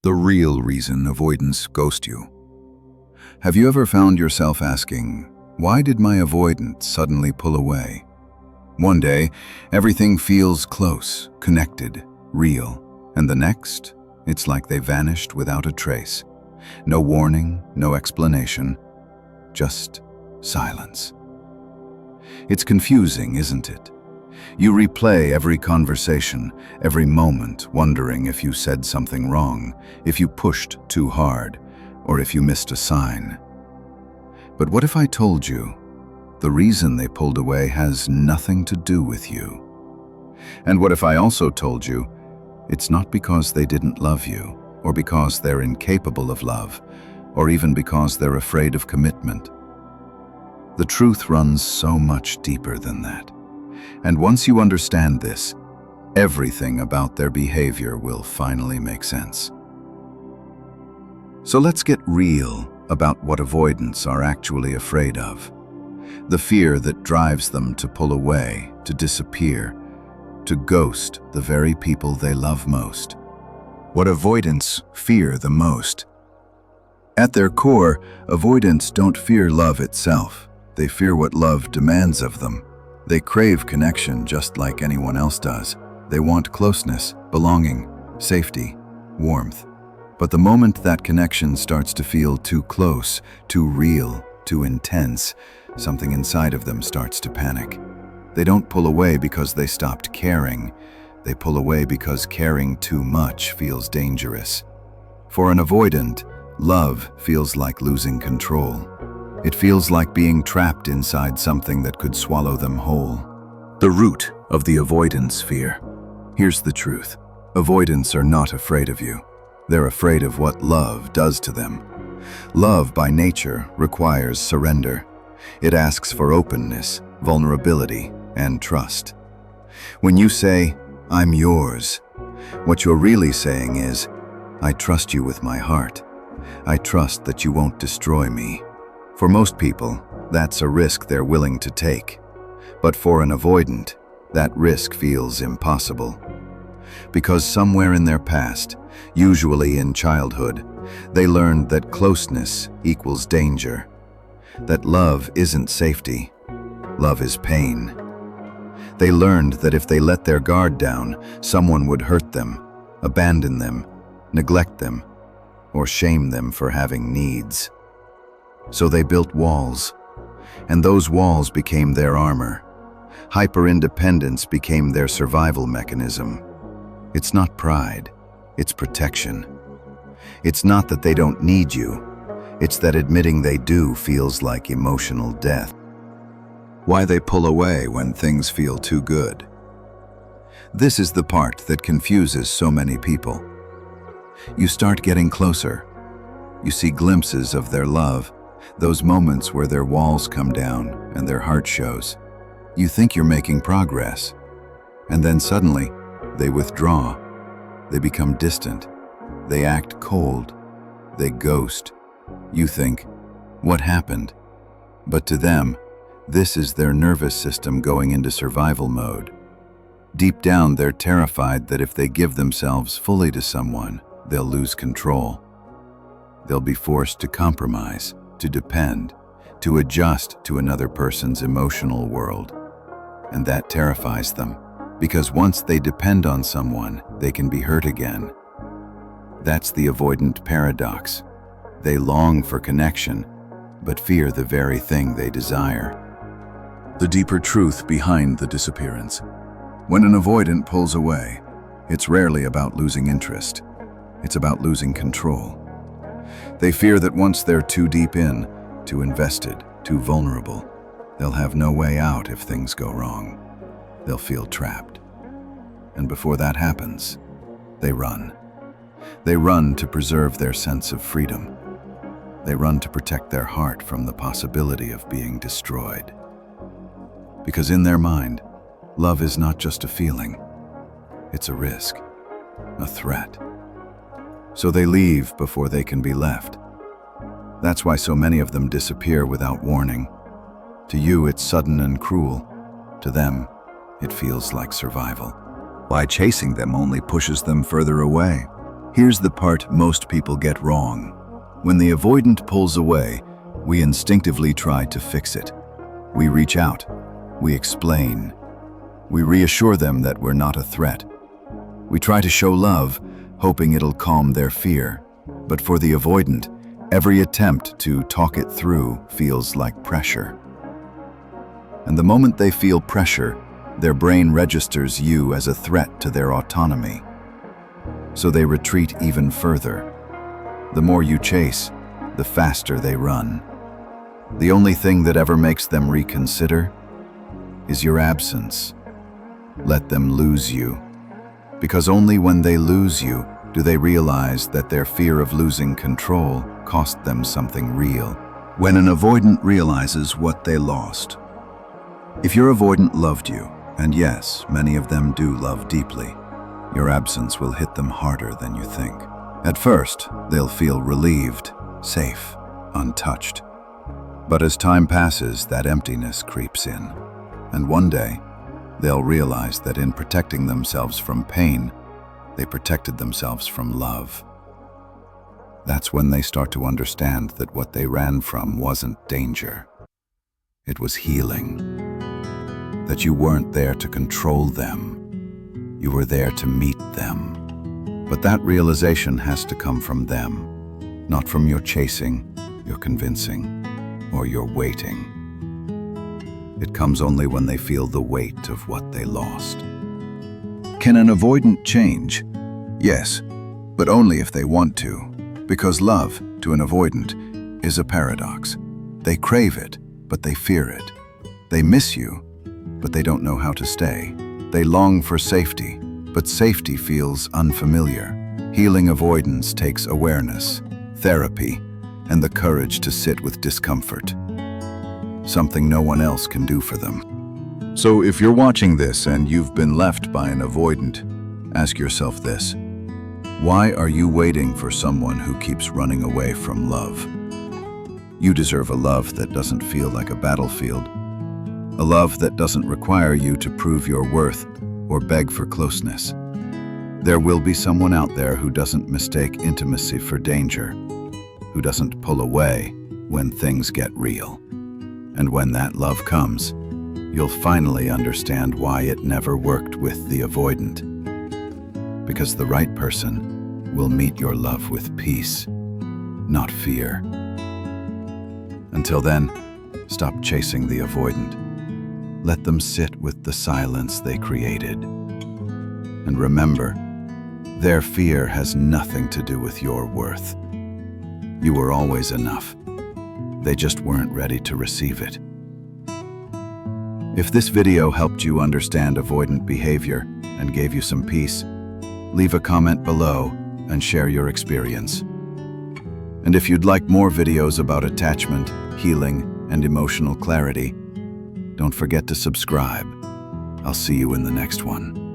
the real reason avoidants ghost you. Have you ever found yourself asking, why did my avoidant suddenly pull away? One day, everything feels close, connected, real, and the next, it's like they vanished without a trace. No warning, no explanation, just silence. It's confusing, isn't it? You replay every conversation, every moment, wondering if you said something wrong, if you pushed too hard, or if you missed a sign. But what if I told you the reason they pulled away has nothing to do with you? And what if I also told you it's not because they didn't love you, or because they're incapable of love, or even because they're afraid of commitment? The truth runs so much deeper than that. And once you understand this, everything about their behavior will finally make sense. So let's get real about what avoidants are actually afraid of. The fear that drives them to pull away, to disappear, to ghost the very people they love most. What avoidants fear the most. At their core, avoidants don't fear love itself. They fear what love demands of them. They crave connection just like anyone else does. They want closeness, belonging, safety, warmth. But the moment that connection starts to feel too close, too real, too intense, something inside of them starts to panic. They don't pull away because they stopped caring. They pull away because caring too much feels dangerous. For an avoidant, love feels like losing control. It feels like being trapped inside something that could swallow them whole. The root of the avoidance fear. Here's the truth. Avoidants are not afraid of you. They're afraid of what love does to them. Love, by nature, requires surrender. It asks for openness, vulnerability, and trust. When you say, "I'm yours," what you're really saying is, "I trust you with my heart. I trust that you won't destroy me." For most people, that's a risk they're willing to take. But for an avoidant, that risk feels impossible. Because somewhere in their past, usually in childhood, they learned that closeness equals danger, that love isn't safety, love is pain. They learned that if they let their guard down, someone would hurt them, abandon them, neglect them, or shame them for having needs. So they built walls, and those walls became their armor. Hyper-independence became their survival mechanism. It's not pride, it's protection. It's not that they don't need you, it's that admitting they do feels like emotional death. Why they pull away when things feel too good. This is the part that confuses so many people. You start getting closer. You see glimpses of their love, those moments where their walls come down and their heart shows. You think you're making progress, and then suddenly they withdraw. They become distant. They act cold. They ghost. You think, what happened? But to them, this is their nervous system going into survival mode. Deep down, they're terrified that if they give themselves fully to someone, they'll lose control. They'll be forced to compromise, to depend, to adjust to another person's emotional world. And that terrifies them, because once they depend on someone, they can be hurt again. That's the avoidant paradox. They long for connection, but fear the very thing they desire. The deeper truth behind the disappearance. When an avoidant pulls away, it's rarely about losing interest. It's about losing control. They fear that once they're too deep in, too invested, too vulnerable, they'll have no way out if things go wrong. They'll feel trapped. And before that happens, they run. They run to preserve their sense of freedom. They run to protect their heart from the possibility of being destroyed. Because in their mind, love is not just a feeling. It's a risk, a threat. So they leave before they can be left. That's why so many of them disappear without warning. To you, it's sudden and cruel. To them, it feels like survival. Why chasing them only pushes them further away. Here's the part most people get wrong. When the avoidant pulls away, we instinctively try to fix it. We reach out. We explain. We reassure them that we're not a threat. We try to show love, hoping it'll calm their fear. But for the avoidant, every attempt to talk it through feels like pressure. And the moment they feel pressure, their brain registers you as a threat to their autonomy. So they retreat even further. The more you chase, the faster they run. The only thing that ever makes them reconsider is your absence. Let them lose you. Because only when they lose you do they realize that their fear of losing control cost them something real. When an avoidant realizes what they lost. If your avoidant loved you, and yes, many of them do love deeply, your absence will hit them harder than you think. At first, they'll feel relieved, safe, untouched. But as time passes, that emptiness creeps in. And one day, they'll realize that in protecting themselves from pain, they protected themselves from love. That's when they start to understand that what they ran from wasn't danger. It was healing. That you weren't there to control them. You were there to meet them. But that realization has to come from them, not from your chasing, your convincing, or your waiting. It comes only when they feel the weight of what they lost. Can an avoidant change? Yes, but only if they want to. Because love, to an avoidant, is a paradox. They crave it, but they fear it. They miss you, but they don't know how to stay. They long for safety, but safety feels unfamiliar. Healing avoidance takes awareness, therapy, and the courage to sit with discomfort. Something no one else can do for them. So if you're watching this and you've been left by an avoidant, ask yourself this: why are you waiting for someone who keeps running away from love? You deserve a love that doesn't feel like a battlefield, a love that doesn't require you to prove your worth or beg for closeness. There will be someone out there who doesn't mistake intimacy for danger, who doesn't pull away when things get real. And when that love comes, you'll finally understand why it never worked with the avoidant. Because the right person will meet your love with peace, not fear. Until then, stop chasing the avoidant. Let them sit with the silence they created. And remember, their fear has nothing to do with your worth. You were always enough. They just weren't ready to receive it. If this video helped you understand avoidant behavior and gave you some peace, leave a comment below and share your experience. And if you'd like more videos about attachment, healing, and emotional clarity, don't forget to subscribe. I'll see you in the next one.